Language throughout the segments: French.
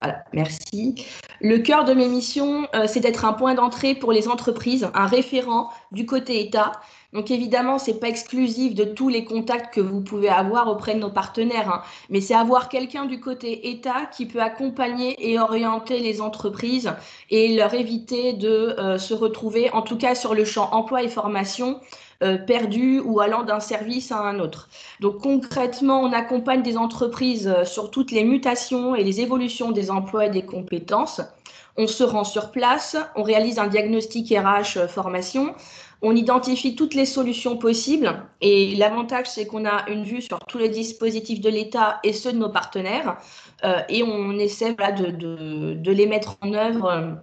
Voilà, merci. Le cœur de mes missions, c'est d'être un point d'entrée pour les entreprises, un référent du côté État. Donc évidemment, ce n'est pas exclusif de tous les contacts que vous pouvez avoir auprès de nos partenaires, hein, mais c'est avoir quelqu'un du côté État qui peut accompagner et orienter les entreprises et leur éviter de se retrouver, en tout cas sur le champ emploi et formation, perdus ou allant d'un service à un autre. Donc concrètement, on accompagne des entreprises sur toutes les mutations et les évolutions des emplois et des compétences. On se rend sur place, on réalise un diagnostic RH formation, on identifie toutes les solutions possibles et l'avantage, c'est qu'on a une vue sur tous les dispositifs de l'État et ceux de nos partenaires et on essaie de les mettre en œuvre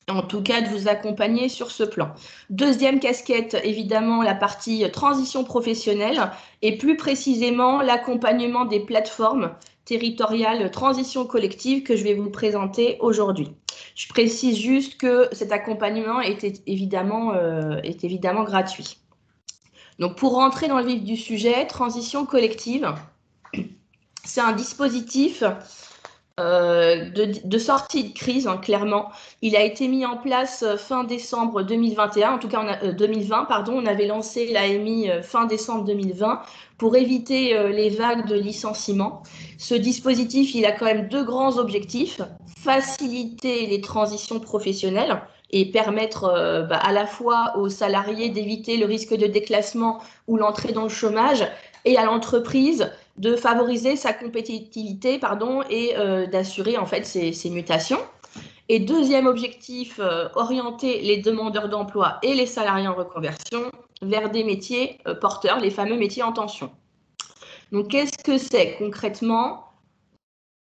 en tout cas de vous accompagner sur ce plan. Deuxième casquette, évidemment, la partie transition professionnelle et plus précisément l'accompagnement des plateformes territoriales transition collective que je vais vous présenter aujourd'hui. Je précise juste que cet accompagnement est évidemment gratuit. Donc pour rentrer dans le vif du sujet, transition collective, c'est un dispositif de sortie de crise, hein, clairement. Il a été mis en place fin décembre 2021, en tout cas 2020, pardon. On avait lancé l'AMI fin décembre 2020 pour éviter les vagues de licenciements. Ce dispositif, il a quand même deux grands objectifs: faciliter les transitions professionnelles et permettre à la fois aux salariés d'éviter le risque de déclassement ou l'entrée dans le chômage, et à l'entreprise de favoriser sa compétitivité et d'assurer en fait ces mutations. Et deuxième objectif, orienter les demandeurs d'emploi et les salariés en reconversion vers des métiers porteurs, les fameux métiers en tension. Donc qu'est-ce que c'est concrètement?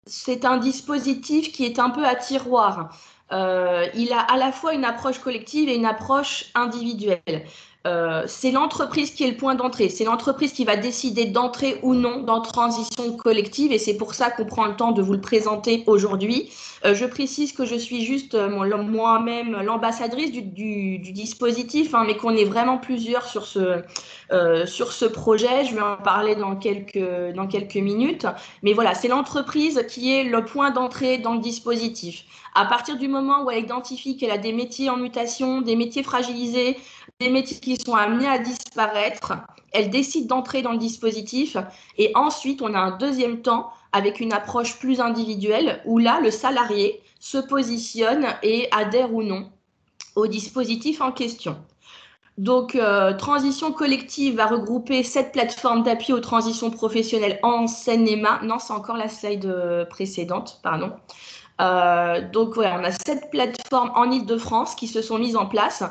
C'est un dispositif qui est un peu à tiroir. Il a à la fois une approche collective et une approche individuelle. C'est l'entreprise qui est le point d'entrée. C'est l'entreprise qui va décider d'entrer ou non dans transition collective et c'est pour ça qu'on prend le temps de vous le présenter aujourd'hui. Je précise que je suis juste moi-même l'ambassadrice du dispositif, hein, mais qu'on est vraiment plusieurs sur ce projet. Je vais en parler dans quelques minutes. Mais voilà, c'est l'entreprise qui est le point d'entrée dans le dispositif. À partir du moment où elle identifie qu'elle a des métiers en mutation, des métiers fragilisés, des métiers qui sont amenés à disparaître, elle décide d'entrer dans le dispositif. Et ensuite, on a un deuxième temps avec une approche plus individuelle où là, le salarié se positionne et adhère ou non au dispositif en question. Donc, Transition collective va regrouper 7 plateformes d'appui aux transitions professionnelles en Seine-et-Marne. Non, c'est encore la slide précédente, pardon. Donc, voilà, on a 7 plateformes en Île-de-France qui se sont mises en place,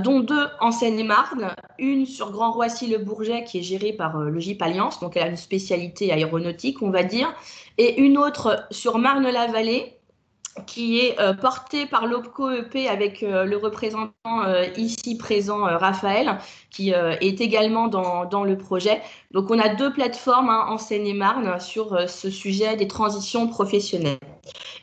dont 2 en Seine-et-Marne, une sur Grand Roissy-le-Bourget qui est gérée par le GIP Alliance, donc elle a une spécialité aéronautique, on va dire, et une autre sur Marne-la-Vallée, qui est porté par l'OPCO-EP avec le représentant ici présent, Raphaël, qui est également dans le projet. Donc, on a 2 plateformes en Seine-et-Marne sur ce sujet des transitions professionnelles.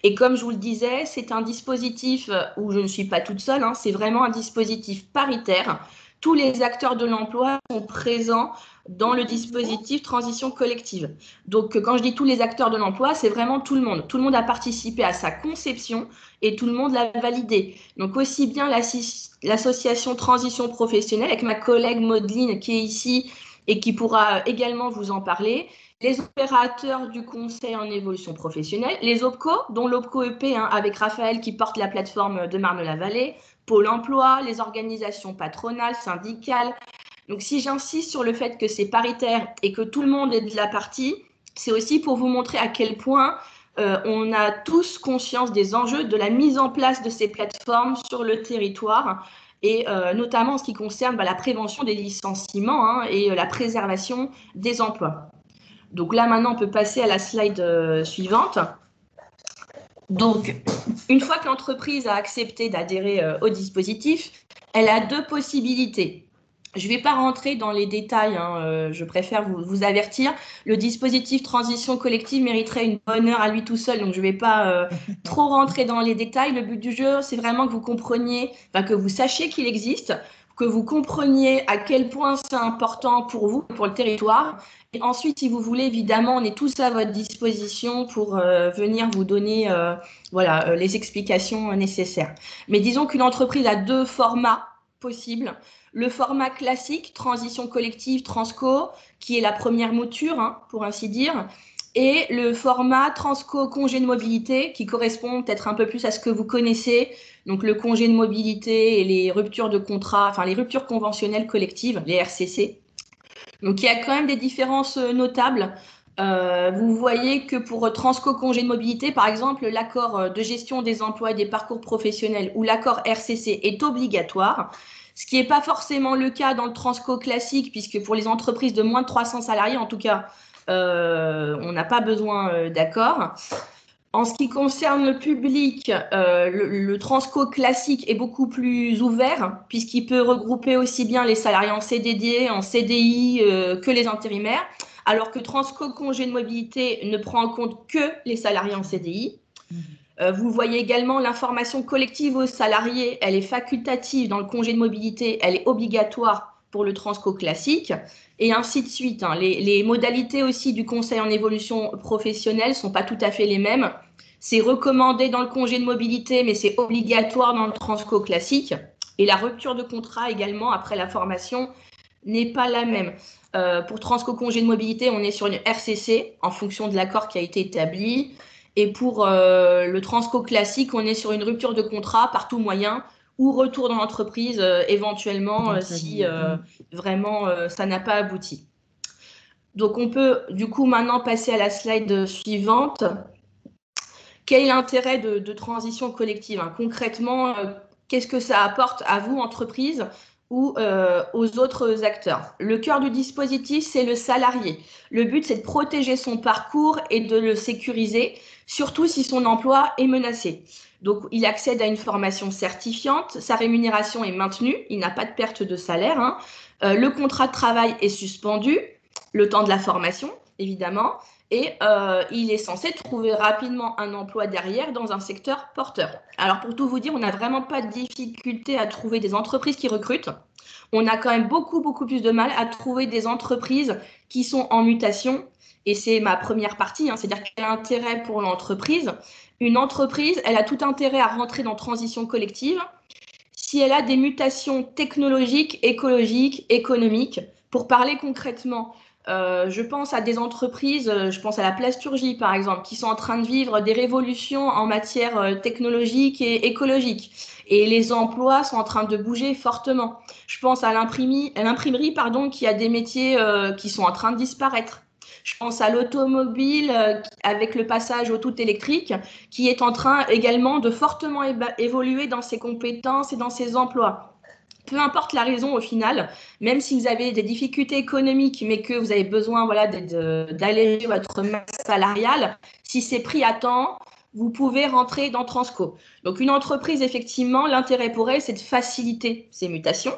Et comme je vous le disais, c'est un dispositif où je ne suis pas toute seule, hein, c'est vraiment un dispositif paritaire. Tous les acteurs de l'emploi sont présents dans le dispositif transition collective. Donc, quand je dis tous les acteurs de l'emploi, c'est vraiment tout le monde. Tout le monde a participé à sa conception et tout le monde l'a validé. Donc, aussi bien l'association Transition Professionnelle, avec ma collègue Maudeline qui est ici et qui pourra également vous en parler, les opérateurs du conseil en évolution professionnelle, les OPCO, dont l'OPCO-EP, hein, avec Raphaël qui porte la plateforme de Marne-la-Vallée, Pôle emploi, les organisations patronales, syndicales. Donc, si j'insiste sur le fait que c'est paritaire et que tout le monde est de la partie, c'est aussi pour vous montrer à quel point on a tous conscience des enjeux de la mise en place de ces plateformes sur le territoire et notamment en ce qui concerne la prévention des licenciements, hein, et la préservation des emplois. Donc là, maintenant, on peut passer à la slide suivante. Donc, une fois que l'entreprise a accepté d'adhérer au dispositif, elle a 2 possibilités. Je ne vais pas rentrer dans les détails, hein, je préfère vous avertir. Le dispositif transition collective mériterait une bonne heure à lui tout seul, donc je ne vais pas trop rentrer dans les détails. Le but du jeu, c'est vraiment que vous compreniez, que vous sachiez qu'il existe, que vous compreniez à quel point c'est important pour vous, pour le territoire. Et ensuite, si vous voulez, évidemment, on est tous à votre disposition pour venir vous donner les explications nécessaires. Mais disons qu'une entreprise a deux formats possibles. Le format classique, transition collective, Transco, qui est la première mouture, hein, pour ainsi dire, et le format Transco congé de mobilité, qui correspond peut-être un peu plus à ce que vous connaissez, donc le congé de mobilité et les ruptures de contrat, enfin les ruptures conventionnelles collectives, les RCC. Donc il y a quand même des différences notables. Vous voyez que pour Transco congé de mobilité, par exemple, l'accord de gestion des emplois et des parcours professionnels ou l'accord RCC est obligatoire, ce qui n'est pas forcément le cas dans le Transco classique, puisque pour les entreprises de moins de 300 salariés, en tout cas, on n'a pas besoin d'accord. En ce qui concerne le public, le Transco classique est beaucoup plus ouvert, puisqu'il peut regrouper aussi bien les salariés en CDD, en CDI que les intérimaires, alors que Transco congé de mobilité ne prend en compte que les salariés en CDI. Vous voyez également l'information collective aux salariés, elle est facultative dans le congé de mobilité, elle est obligatoire pour le Transco classique, et ainsi de suite. Hein. Les modalités aussi du conseil en évolution professionnelle ne sont pas tout à fait les mêmes. C'est recommandé dans le congé de mobilité, mais c'est obligatoire dans le Transco classique. Et la rupture de contrat également, après la formation, n'est pas la même. Pour Transco congé de mobilité, on est sur une RCC en fonction de l'accord qui a été établi. Et pour le Transco classique, on est sur une rupture de contrat par tout moyen ou retour dans l'entreprise éventuellement si vraiment ça n'a pas abouti. Donc on peut du coup maintenant passer à la slide suivante. Quel est l'intérêt de transition collective, hein? Concrètement, qu'est-ce que ça apporte à vous, entreprise, ou aux autres acteurs? Le cœur du dispositif, c'est le salarié. Le but, c'est de protéger son parcours et de le sécuriser, surtout si son emploi est menacé. Donc, il accède à une formation certifiante, sa rémunération est maintenue, il n'a pas de perte de salaire, hein. Le contrat de travail est suspendu, le temps de la formation, évidemment, et il est censé trouver rapidement un emploi derrière dans un secteur porteur. Alors, pour tout vous dire, on n'a vraiment pas de difficulté à trouver des entreprises qui recrutent. On a quand même beaucoup plus de mal à trouver des entreprises qui sont en mutation. Et c'est ma première partie, hein, c'est-à-dire quel intérêt pour l'entreprise. Une entreprise, elle a tout intérêt à rentrer dans transition collective si elle a des mutations technologiques, écologiques, économiques. Pour parler concrètement, je pense à des entreprises, je pense à la plasturgie par exemple, qui sont en train de vivre des révolutions en matière technologique et écologique. Et les emplois sont en train de bouger fortement. Je pense à l'imprimerie, qui a des métiers qui sont en train de disparaître. Je pense à l'automobile avec le passage au tout électrique qui est en train également de fortement évoluer dans ses compétences et dans ses emplois. Peu importe la raison au final, même si vous avez des difficultés économiques, mais que vous avez besoin d'alléger votre masse salariale, si c'est pris à temps, vous pouvez rentrer dans Transco. Donc une entreprise, effectivement, l'intérêt pour elle, c'est de faciliter ces mutations,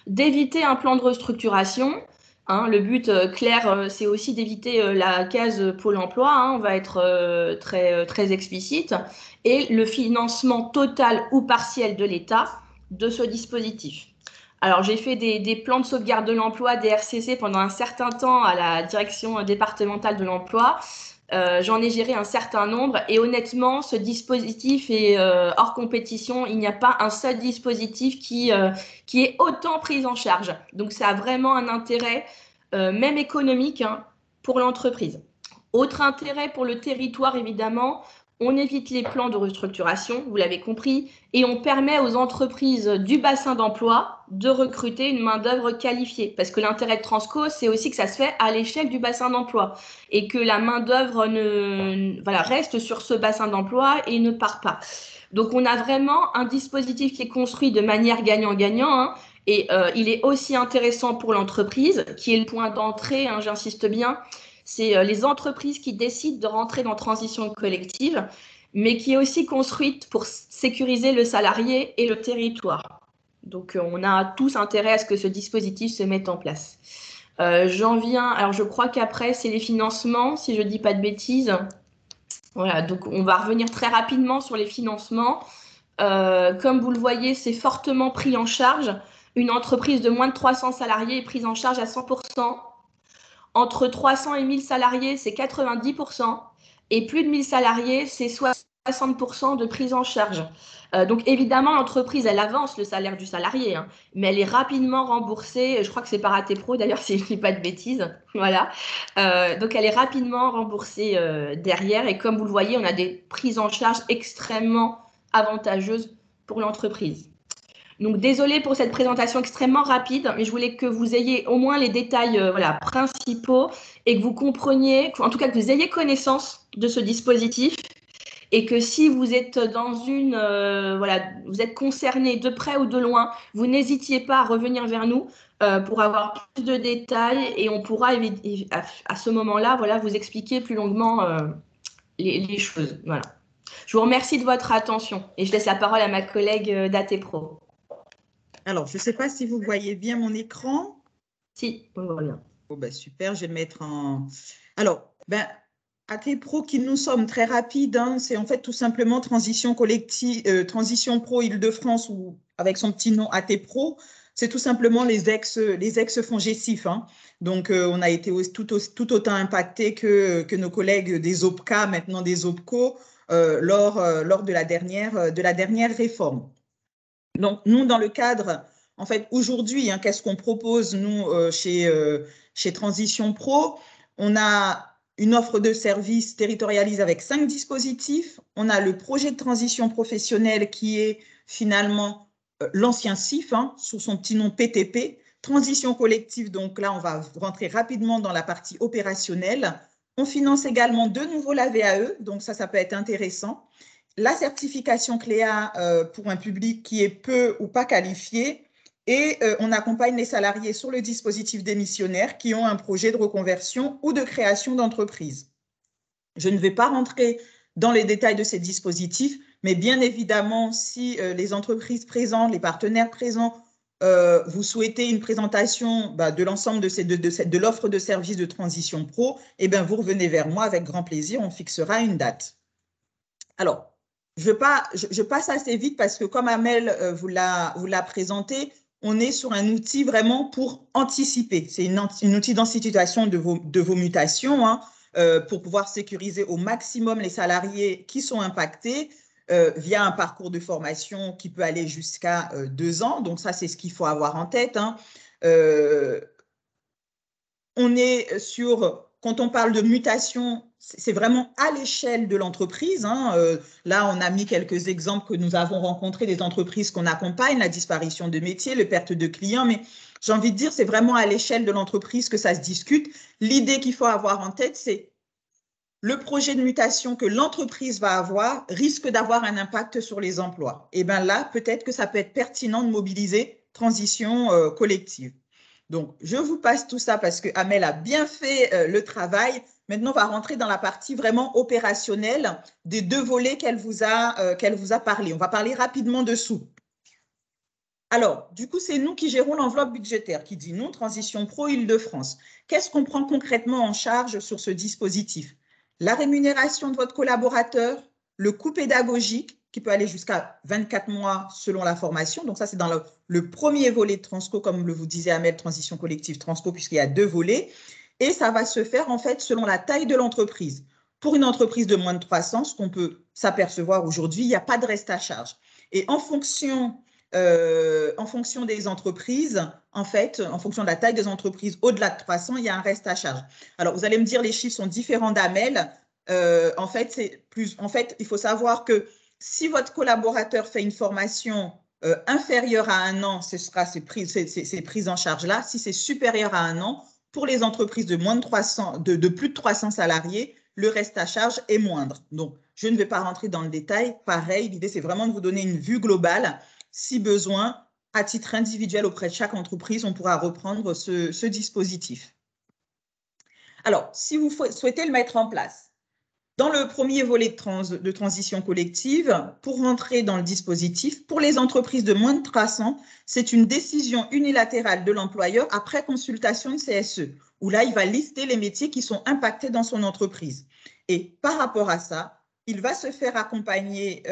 d'éviter un plan de restructuration. Hein, le but clair, c'est aussi d'éviter la case Pôle emploi, hein, on va être très explicite, et le financement total ou partiel de l'État de ce dispositif. Alors, j'ai fait des plans de sauvegarde de l'emploi, des RCC, pendant un certain temps à la direction départementale de l'emploi. J'en ai géré un certain nombre et honnêtement, ce dispositif est hors compétition. Il n'y a pas un seul dispositif qui est autant pris en charge. Donc, ça a vraiment un intérêt, même économique, hein, pour l'entreprise. Autre intérêt pour le territoire, évidemment, on évite les plans de restructuration, vous l'avez compris, et on permet aux entreprises du bassin d'emploi de recruter une main-d'œuvre qualifiée. Parce que l'intérêt de Transco, c'est aussi que ça se fait à l'échelle du bassin d'emploi et que la main-d'œuvre reste sur ce bassin d'emploi et ne part pas. Donc, on a vraiment un dispositif qui est construit de manière gagnant-gagnant, hein, et il est aussi intéressant pour l'entreprise, qui est le point d'entrée, hein, j'insiste bien. C'est les entreprises qui décident de rentrer dans transition collective, mais qui est aussi construite pour sécuriser le salarié et le territoire. Donc, on a tous intérêt à ce que ce dispositif se mette en place. J'en viens, alors je crois qu'après, c'est les financements, si je ne dis pas de bêtises. Voilà, donc on va revenir très rapidement sur les financements. Comme vous le voyez, c'est fortement pris en charge. Une entreprise de moins de 300 salariés est prise en charge à 100%. Entre 300 et 1000 salariés, c'est 90%. Et plus de 1000 salariés, c'est 60% de prise en charge. Donc évidemment, l'entreprise, elle avance le salaire du salarié, hein, mais elle est rapidement remboursée. Je crois que c'est par AT-Pro, d'ailleurs, si je ne dis pas de bêtises. Voilà. Donc elle est rapidement remboursée derrière. Et comme vous le voyez, on a des prises en charge extrêmement avantageuses pour l'entreprise. Donc, désolée pour cette présentation extrêmement rapide, mais je voulais que vous ayez au moins les détails voilà, principaux et que vous compreniez, en tout cas que vous ayez connaissance de ce dispositif et que si vous êtes dans une, voilà, vous êtes concerné de près ou de loin, vous n'hésitiez pas à revenir vers nous pour avoir plus de détails et on pourra à ce moment-là voilà, vous expliquer plus longuement les choses. Voilà. Je vous remercie de votre attention et je laisse la parole à ma collègue d'AT-Pro. Alors, je ne sais pas si vous voyez bien mon écran. Si, on voit bien. Oh, ben, super, je vais le mettre en… Alors, AT-Pro, qui nous sommes très rapides, hein, c'est en fait tout simplement Transition Collective, Transition Pro Île-de-France, ou avec son petit nom AT-Pro, c'est tout simplement les ex-fonds GESIF. Hein. Donc, on a été tout autant impactés que nos collègues des OPCA, maintenant des OPCO, lors de la dernière réforme. Donc, nous, dans le cadre, en fait, aujourd'hui, hein, qu'est-ce qu'on propose, nous, chez Transition Pro? On a une offre de services territorialisée avec 5 dispositifs. On a le projet de transition professionnelle qui est finalement l'ancien CIF, hein, sous son petit nom PTP. Transition collective, donc là, on va rentrer rapidement dans la partie opérationnelle. On finance également de nouveau la VAE, donc ça peut être intéressant. La certification CLEA pour un public qui est peu ou pas qualifié et on accompagne les salariés sur le dispositif démissionnaire qui ont un projet de reconversion ou de création d'entreprise. Je ne vais pas rentrer dans les détails de ces dispositifs, mais bien évidemment, si les entreprises présentes, les partenaires présents, vous souhaitez une présentation de l'ensemble de l'offre de services de Transition Pro, eh bien, vous revenez vers moi avec grand plaisir, on fixera une date. Alors, je passe assez vite parce que comme Amel vous l'a présenté, on est sur un outil vraiment pour anticiper. C'est une outil d'anticipation de vos mutations hein, pour pouvoir sécuriser au maximum les salariés qui sont impactés via un parcours de formation qui peut aller jusqu'à 2 ans. Donc ça, c'est ce qu'il faut avoir en tête. Hein. On est sur… Quand on parle de mutation, c'est vraiment à l'échelle de l'entreprise. Hein. Là, on a mis quelques exemples que nous avons rencontrés des entreprises qu'on accompagne, la disparition de métiers, la perte de clients, mais j'ai envie de dire, c'est vraiment à l'échelle de l'entreprise que ça se discute. L'idée qu'il faut avoir en tête, c'est le projet de mutation que l'entreprise va avoir risque d'avoir un impact sur les emplois. Et bien là, peut-être que ça peut être pertinent de mobiliser transition collective. Donc, je vous passe tout ça parce que Amel a bien fait le travail. Maintenant, on va rentrer dans la partie vraiment opérationnelle des 2 volets qu'elle vous a parlé. On va parler rapidement dessous. Alors, du coup, c'est nous qui gérons l'enveloppe budgétaire, qui dit nous, Transition Pro Île-de-France. Qu'est-ce qu'on prend concrètement en charge sur ce dispositif? La rémunération de votre collaborateur, le coût pédagogique, qui peut aller jusqu'à 24 mois selon la formation. Donc ça, c'est dans le premier volet de Transco, comme le vous disait Amel, Transition Collective Transco, puisqu'il y a 2 volets. Et ça va se faire, en fait, selon la taille de l'entreprise. Pour une entreprise de moins de 300, ce qu'on peut s'apercevoir aujourd'hui, il n'y a pas de reste à charge. Et en fonction des entreprises, en fait, en fonction de la taille des entreprises au-delà de 300, il y a un reste à charge. Alors, vous allez me dire, les chiffres sont différents d'Amel. En fait, il faut savoir que si votre collaborateur fait une formation inférieure à 1 an, ce sera ces prises en charge-là. Si c'est supérieur à 1 an, pour les entreprises de plus de 300 salariés, le reste à charge est moindre. Donc, je ne vais pas rentrer dans le détail. Pareil, l'idée, c'est vraiment de vous donner une vue globale. Si besoin, à titre individuel auprès de chaque entreprise, on pourra reprendre ce dispositif. Alors, si vous souhaitez le mettre en place, dans le premier volet de transition collective, pour rentrer dans le dispositif, pour les entreprises de moins de 300, c'est une décision unilatérale de l'employeur après consultation de CSE, où là, il va lister les métiers qui sont impactés dans son entreprise. Et par rapport à ça, il va se faire accompagner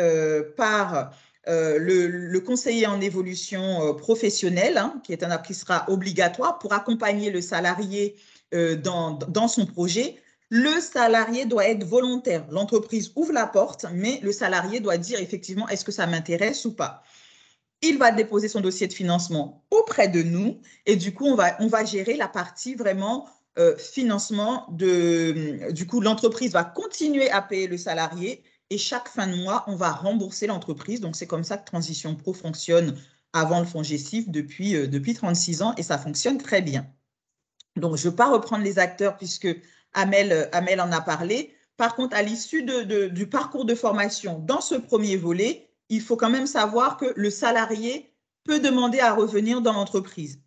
par le conseiller en évolution professionnelle, hein, qui sera obligatoire pour accompagner le salarié dans son projet. Le salarié doit être volontaire. L'entreprise ouvre la porte, mais le salarié doit dire effectivement, est-ce que ça m'intéresse ou pas? Il va déposer son dossier de financement auprès de nous et du coup, on va gérer la partie vraiment financement. Du coup, l'entreprise va continuer à payer le salarié et chaque fin de mois, on va rembourser l'entreprise. Donc, c'est comme ça que Transition Pro fonctionne avant le FONGECIF depuis 36 ans et ça fonctionne très bien. Donc, je ne veux pas reprendre les acteurs puisque Amel en a parlé. Par contre, à l'issue du parcours de formation, dans ce premier volet, il faut quand même savoir que le salarié peut demander à revenir dans l'entreprise.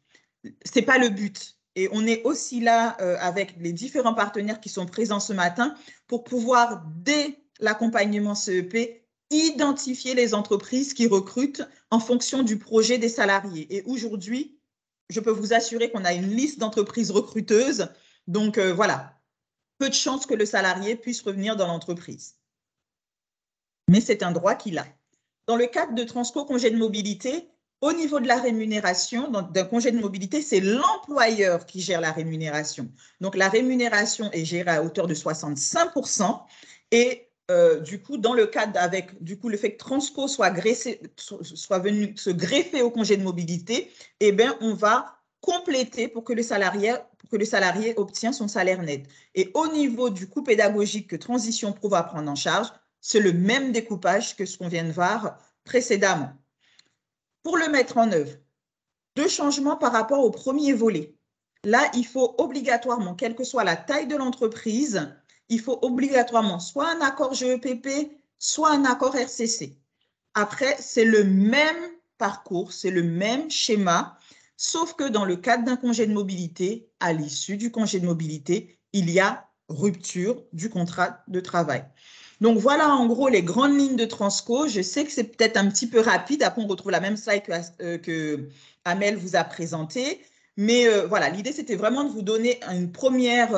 Ce n'est pas le but. Et on est aussi là avec les différents partenaires qui sont présents ce matin pour pouvoir, dès l'accompagnement CEP, identifier les entreprises qui recrutent en fonction du projet des salariés. Et aujourd'hui, je peux vous assurer qu'on a une liste d'entreprises recruteuses. Donc, voilà, peu de chances que le salarié puisse revenir dans l'entreprise. Mais c'est un droit qu'il a. Dans le cadre de Transco Congé de mobilité, au niveau de la rémunération d'un congé de mobilité, c'est l'employeur qui gère la rémunération. Donc, la rémunération est gérée à hauteur de 65%. Et du coup, dans le cadre avec le fait que Transco soit venu se greffer au congé de mobilité, eh bien, on va compléter pour que le salarié obtient son salaire net. Et au niveau du coût pédagogique que Transition Pro va prendre en charge, c'est le même découpage que ce qu'on vient de voir précédemment. Pour le mettre en œuvre, 2 changements par rapport au premier volet. Là, il faut obligatoirement, quelle que soit la taille de l'entreprise, il faut obligatoirement soit un accord GEPP, soit un accord RCC. Après, c'est le même parcours, c'est le même schéma, sauf que dans le cadre d'un congé de mobilité, à l'issue du congé de mobilité, il y a rupture du contrat de travail. Donc, voilà en gros les grandes lignes de Transco. Je sais que c'est peut-être un petit peu rapide. Après, on retrouve la même slide que Amel vous a présenté. Mais voilà, l'idée, c'était vraiment de vous donner une première,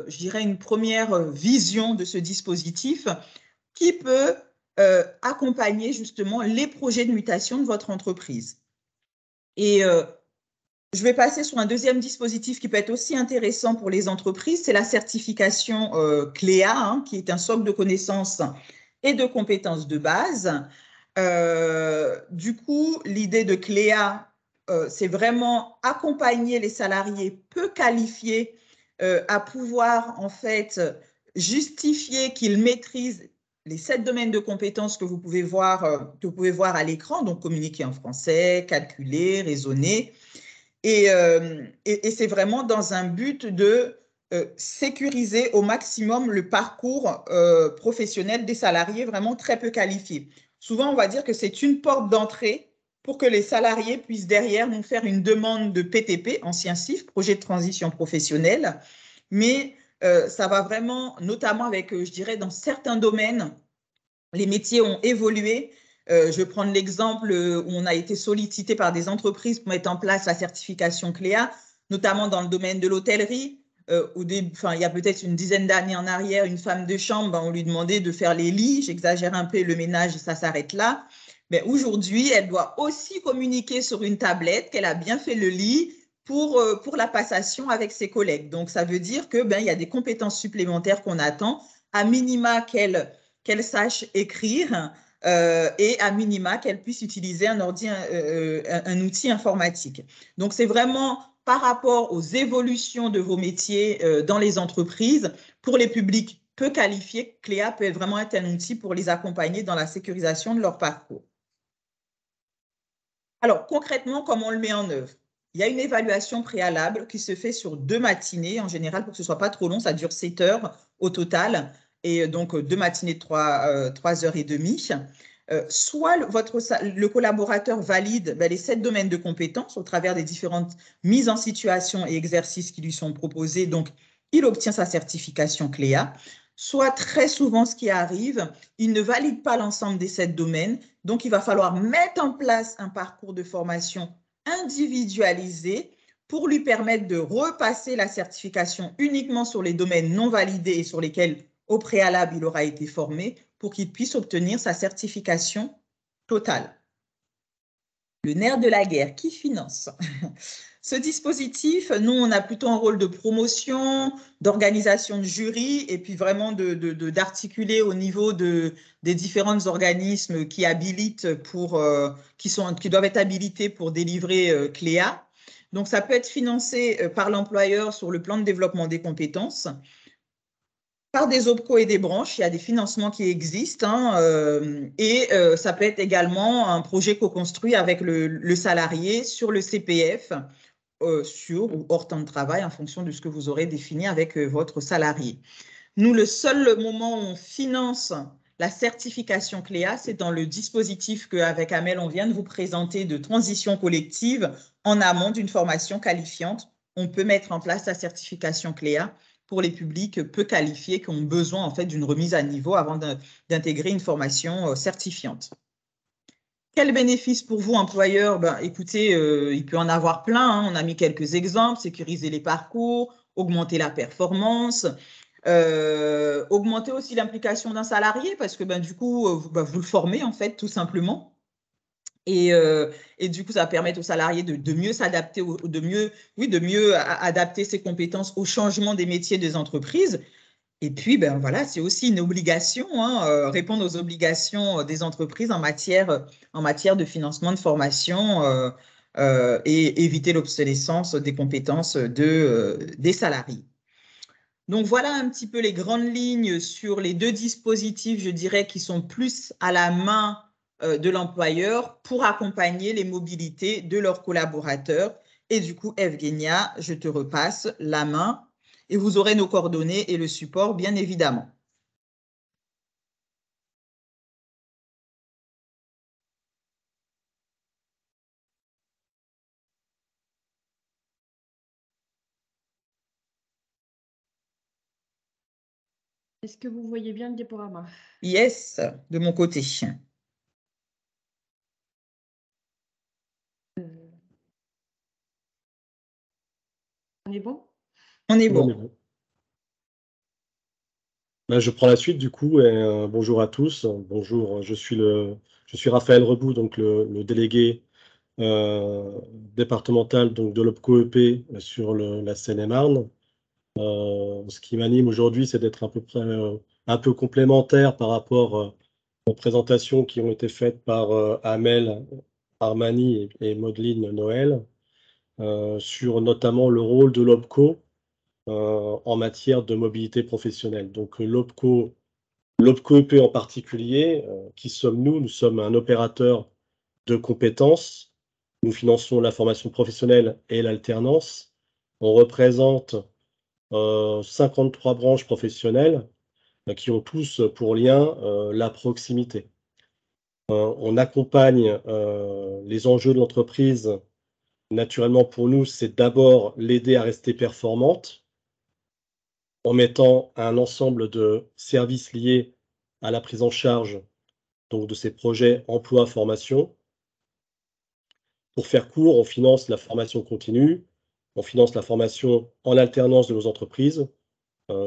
je dirais, une première vision de ce dispositif qui peut accompagner justement les projets de mutation de votre entreprise. Et je vais passer sur un deuxième dispositif qui peut être aussi intéressant pour les entreprises, c'est la certification CLEA, hein, qui est un socle de connaissances et de compétences de base. Du coup, l'idée de CLEA, c'est vraiment accompagner les salariés peu qualifiés à pouvoir en fait justifier qu'ils maîtrisent les 7 domaines de compétences que vous pouvez voir à l'écran, donc communiquer en français, calculer, raisonner. Et c'est vraiment dans un but de sécuriser au maximum le parcours professionnel des salariés vraiment très peu qualifiés. Souvent, on va dire que c'est une porte d'entrée pour que les salariés puissent derrière nous faire une demande de PTP, ancien CIF, projet de transition professionnelle. Mais ça va vraiment, notamment avec, je dirais, dans certains domaines, les métiers ont évolué. Je vais prendre l'exemple où on a été sollicité par des entreprises pour mettre en place la certification CLEA, notamment dans le domaine de l'hôtellerie. Il y a peut-être une dizaine d'années en arrière, une femme de chambre, on lui demandait de faire les lits, j'exagère un peu, le ménage, ça s'arrête là. Mais aujourd'hui, elle doit aussi communiquer sur une tablette qu'elle a bien fait le lit pour la passation avec ses collègues. Donc, ça veut dire qu'il y a des compétences supplémentaires qu'on attend, à minima qu'elle sache écrire et à minima qu'elle puisse utiliser un outil informatique. Donc, c'est vraiment par rapport aux évolutions de vos métiers dans les entreprises. Pour les publics peu qualifiés, CLEA peut vraiment être un outil pour les accompagner dans la sécurisation de leur parcours. Alors, concrètement, comment on le met en œuvre? Il y a une évaluation préalable qui se fait sur 2 matinées, en général, pour que ce ne soit pas trop long, ça dure 7 heures au total, et donc 2 matinées de 3 heures et demie. Soit le collaborateur valide les 7 domaines de compétences au travers des différentes mises en situation et exercices qui lui sont proposés, donc il obtient sa certification CLEA. Soit très souvent, ce qui arrive, il ne valide pas l'ensemble des 7 domaines, donc il va falloir mettre en place un parcours de formation individualisé pour lui permettre de repasser la certification uniquement sur les domaines non validés et sur lesquels, au préalable, il aura été formé pour qu'il puisse obtenir sa certification totale. Le nerf de la guerre, qui finance? Ce dispositif, nous, on a plutôt un rôle de promotion, d'organisation de jury et puis vraiment d'articuler au niveau des différents organismes qui habilitent qui doivent être habilités pour délivrer CLEA. Donc, ça peut être financé par l'employeur sur le plan de développement des compétences, par des OPCO et des branches. Il y a des financements qui existent, ça peut être également un projet co-construit avec le salarié sur le CPF, sur ou hors temps de travail en fonction de ce que vous aurez défini avec votre salarié. Nous, le seul moment où on finance la certification CLEA, c'est dans le dispositif qu'avec Amel, on vient de vous présenter de transition collective en amont d'une formation qualifiante. On peut mettre en place la certification CLEA pour les publics peu qualifiés qui ont besoin en fait d'une remise à niveau avant d'intégrer une formation certifiante. Quel bénéfice pour vous, employeur? Écoutez, il peut en avoir plein. On a mis quelques exemples: sécuriser les parcours, augmenter la performance, augmenter aussi l'implication d'un salarié parce que du coup, vous le formez en fait, tout simplement. Et du coup, ça va permettre aux salariés de mieux s'adapter, de mieux adapter ses compétences au changement des métiers des entreprises. Et puis, voilà, c'est aussi une obligation, répondre aux obligations des entreprises en matière de financement de formation et éviter l'obsolescence des compétences des salariés. Donc, voilà un petit peu les grandes lignes sur les deux dispositifs, je dirais, qui sont plus à la main de l'employeur pour accompagner les mobilités de leurs collaborateurs. Et du coup, Evgenia, je te repasse la main et vous aurez nos coordonnées et le support, bien évidemment. Est-ce que vous voyez bien le diaporama? Yes, de mon côté. On est bon? On est On bon. est bon. Je prends la suite du coup. Et, bonjour à tous. Bonjour, je suis Raphaël Rebout, donc le délégué départemental donc, de l'OPCO EP sur la Seine-et-Marne. Ce qui m'anime aujourd'hui, c'est d'être à peu près un peu complémentaire par rapport aux présentations qui ont été faites par Amel Armani et Maudeline Noël sur notamment le rôle de l'OPCO en matière de mobilité professionnelle. Donc l'OPCO EP en particulier, qui sommes-nous? Nous sommes un opérateur de compétences. Nous finançons la formation professionnelle et l'alternance. On représente 53 branches professionnelles qui ont tous pour lien la proximité. On accompagne les enjeux de l'entreprise. Naturellement, pour nous, c'est d'abord l'aider à rester performante en mettant un ensemble de services liés à la prise en charge donc, de ces projets emploi-formation. Pour faire court, on finance la formation continue, on finance la formation en alternance de nos entreprises.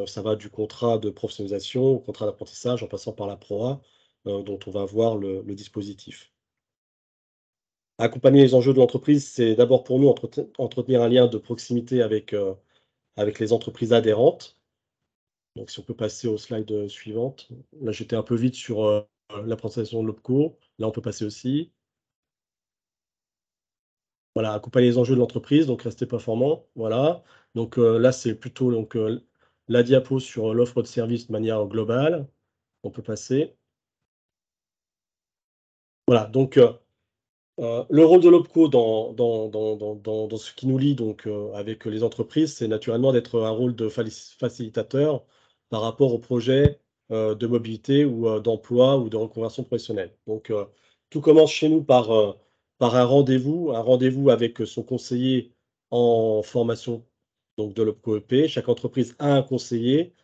Ça va du contrat de professionnalisation au contrat d'apprentissage en passant par la PROA, dont on va voir le dispositif. Accompagner les enjeux de l'entreprise, c'est d'abord pour nous entretenir un lien de proximité avec les entreprises adhérentes. Donc, si on peut passer aux slides suivantes. Là, j'étais un peu vite sur la présentation de l'OPCO. Là, on peut passer aussi. Voilà, accompagner les enjeux de l'entreprise, donc rester performant. Voilà. Donc là, c'est plutôt la diapo sur l'offre de service de manière globale. On peut passer. Voilà, donc le rôle de l'OPCO dans ce qui nous lie donc, avec les entreprises, c'est naturellement d'être un rôle de facilitateur par rapport aux projets de mobilité ou d'emploi ou de reconversion professionnelle. Donc, tout commence chez nous par un rendez-vous avec son conseiller en formation donc de l'OPCO EP. Chaque entreprise a un conseiller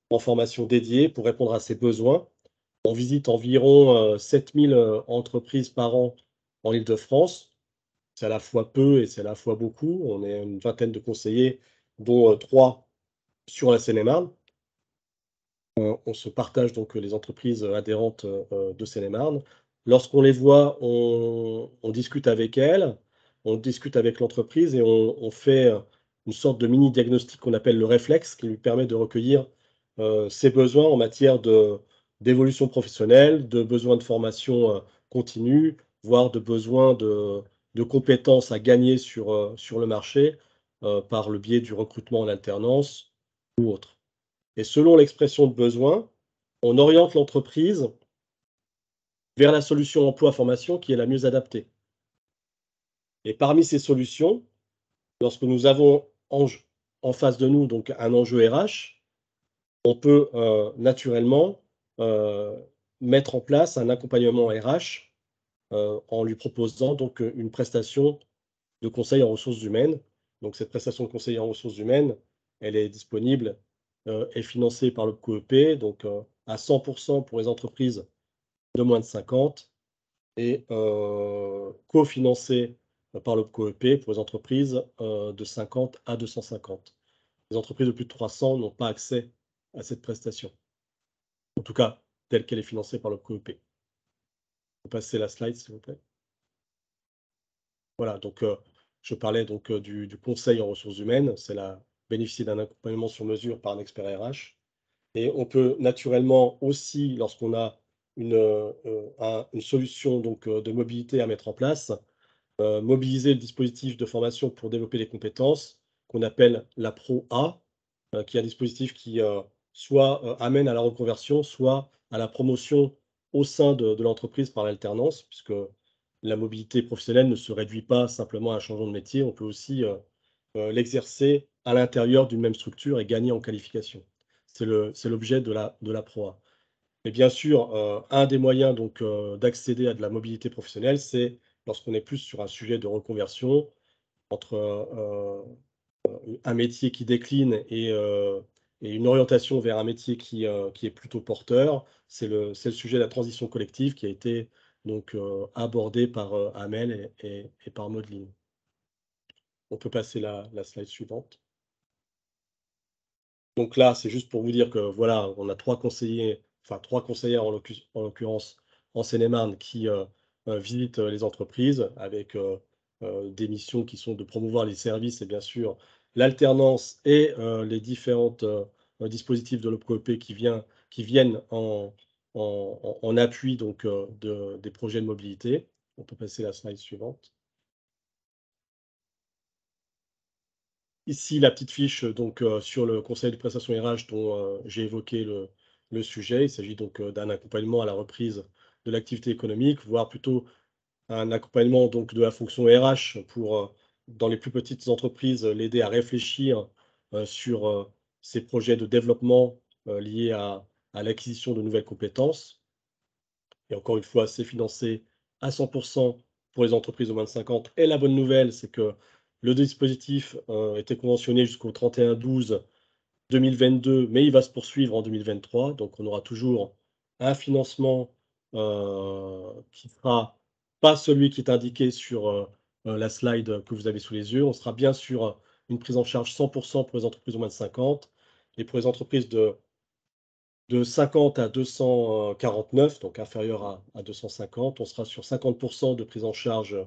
en formation dédiée pour répondre à ses besoins. On visite environ 7000 entreprises par an en Île-de-France. C'est à la fois peu et c'est à la fois beaucoup. On est une vingtaine de conseillers, dont 3 sur la Seine-et-Marne. On se partage donc les entreprises adhérentes de Seine-et-Marne. lorsqu'on les voit, on discute avec elles, on discute avec l'entreprise et on fait une sorte de mini-diagnostic qu'on appelle le réflexe, qui lui permet de recueillir ses besoins en matière d'évolution professionnelle, de besoins de formation continue, voire de besoins de compétences à gagner sur le marché par le biais du recrutement en alternance ou autre. Et selon l'expression de besoin, on oriente l'entreprise vers la solution emploi-formation qui est la mieux adaptée. Et parmi ces solutions, lorsque nous avons en face de nous donc un enjeu RH, on peut naturellement mettre en place un accompagnement RH en lui proposant donc une prestation de conseil en ressources humaines. Donc cette prestation de conseil en ressources humaines, elle est disponible et financée par le COEP, donc à 100% pour les entreprises de moins de 50 et cofinancée par le COEP pour les entreprises de 50 à 250. Les entreprises de plus de 300 n'ont pas accès à cette prestation, en tout cas telle qu'elle est financée par le COEP. Vous passez la slide, s'il vous plaît. Voilà, donc je parlais donc du conseil en ressources humaines, c'est bénéficier d'un accompagnement sur mesure par un expert RH. Et on peut naturellement aussi, lorsqu'on a une solution donc, de mobilité à mettre en place, mobiliser le dispositif de formation pour développer les compétences qu'on appelle la Pro A, qui est un dispositif qui soit amène à la reconversion, soit à la promotion au sein de l'entreprise par l'alternance, puisque la mobilité professionnelle ne se réduit pas simplement à un changement de métier, on peut aussi l'exercer à l'intérieur d'une même structure et gagner en qualification. C'est l'objet de la PROA. Et bien sûr, un des moyens donc d'accéder à de la mobilité professionnelle, c'est lorsqu'on est plus sur un sujet de reconversion entre un métier qui décline et une orientation vers un métier qui est plutôt porteur. C'est le sujet de la transition collective qui a été donc abordé par Amel et par Modeline. On peut passer la slide suivante. Donc là, c'est juste pour vous dire que voilà, on a trois conseillères en l'occurrence en Seine-et-Marne qui visitent les entreprises avec des missions qui sont de promouvoir les services et bien sûr l'alternance et les différents dispositifs de l'OPCOEP qui viennent en appui donc, des projets de mobilité. On peut passer la slide suivante. Ici, la petite fiche donc, sur le conseil de prestation RH dont j'ai évoqué le sujet. Il s'agit donc d'un accompagnement à la reprise de l'activité économique, voire plutôt un accompagnement donc, de la fonction RH pour, dans les plus petites entreprises, l'aider à réfléchir sur ces projets de développement liés à l'acquisition de nouvelles compétences. Et encore une fois, c'est financé à 100% pour les entreprises de moins de 50. Et la bonne nouvelle, c'est que le dispositif était conventionné jusqu'au 31/12/2022, mais il va se poursuivre en 2023. Donc, on aura toujours un financement qui ne sera pas celui qui est indiqué sur la slide que vous avez sous les yeux. On sera bien sur une prise en charge 100% pour les entreprises de moins de 50 et pour les entreprises de 50 à 249, donc inférieur à 250, on sera sur 50% de prise en charge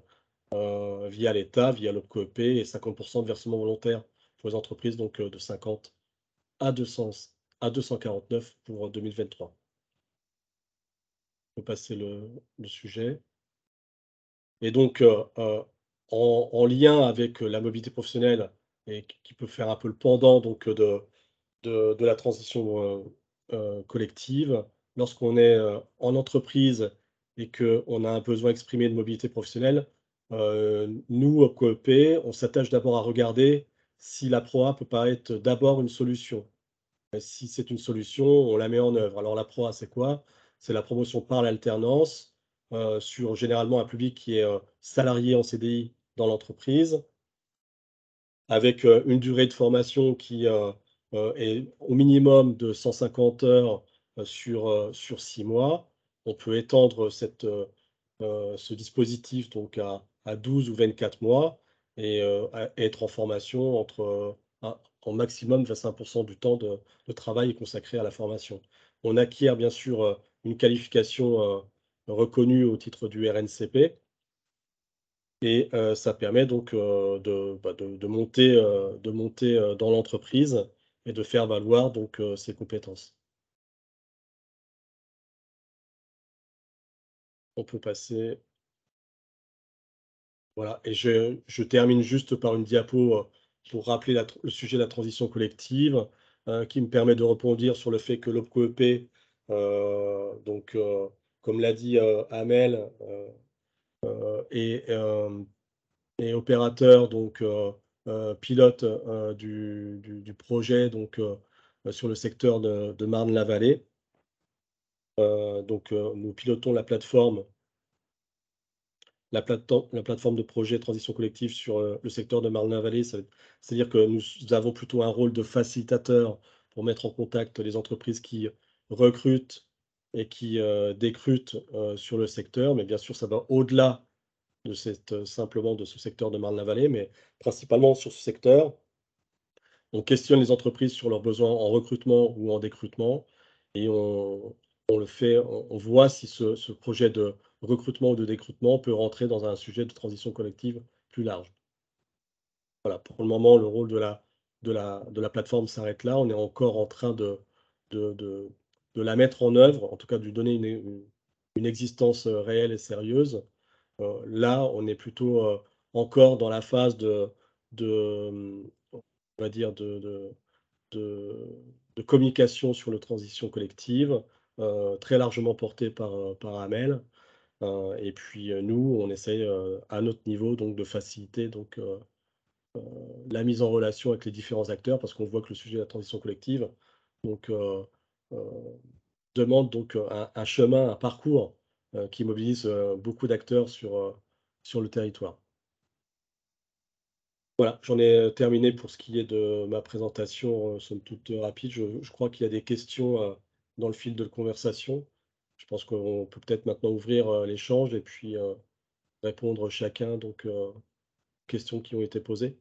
via l'État, via l'OPCOEP, et 50% de versement volontaire pour les entreprises donc, de 50 à 249 pour 2023. On peut passer le sujet. Et donc, en lien avec la mobilité professionnelle, et qui peut faire un peu le pendant donc, de la transition collective, lorsqu'on est en entreprise et qu'on a un besoin exprimé de mobilité professionnelle, nous, au COEP, on s'attache d'abord à regarder si la PROA peut pas être d'abord une solution. Si c'est une solution, on la met en œuvre. Alors la PROA, c'est quoi? C'est la promotion par l'alternance sur généralement un public qui est salarié en CDI dans l'entreprise, avec une durée de formation qui est au minimum de 150 heures sur 6 mois. On peut étendre ce dispositif donc à 12 ou 24 mois et être en formation en maximum 25% du temps de travail est consacré à la formation. On acquiert bien sûr une qualification reconnu au titre du RNCP. Et ça permet donc de monter dans l'entreprise et de faire valoir donc ses compétences. On peut passer. Voilà, et je termine juste par une diapo pour rappeler le sujet de la transition collective, qui me permet de rebondir sur le fait que l'OPCO-EP, donc comme l'a dit Amel, et opérateur, donc pilote du projet donc, sur le secteur de Marne-la-Vallée. Donc nous pilotons la plateforme de projet transition collective sur le secteur de Marne-la-Vallée. C'est-à-dire que nous avons plutôt un rôle de facilitateur pour mettre en contact les entreprises qui recrutent et qui décrutent sur le secteur. Mais bien sûr, ça va au-delà de simplement de ce secteur de Marne-la-Vallée, mais principalement sur ce secteur. On questionne les entreprises sur leurs besoins en recrutement ou en décrutement, et on le fait, on voit si ce projet de recrutement ou de décrutement peut rentrer dans un sujet de transition collective plus large. Voilà, pour le moment, le rôle de la plateforme s'arrête là. On est encore en train de la mettre en œuvre, en tout cas de lui donner une existence réelle et sérieuse. Là, on est plutôt encore dans la phase on va dire de communication sur la transition collective, très largement portée par Amel. Et puis nous, on essaye à notre niveau donc, de faciliter donc, la mise en relation avec les différents acteurs, parce qu'on voit que le sujet de la transition collective donc, demande donc un chemin, un parcours qui mobilise beaucoup d'acteurs sur le territoire. Voilà, j'en ai terminé pour ce qui est de ma présentation, somme toute rapide. Je crois qu'il y a des questions dans le fil de conversation. Je pense qu'on peut peut-être maintenant ouvrir l'échange et puis répondre chacun donc, aux questions qui ont été posées.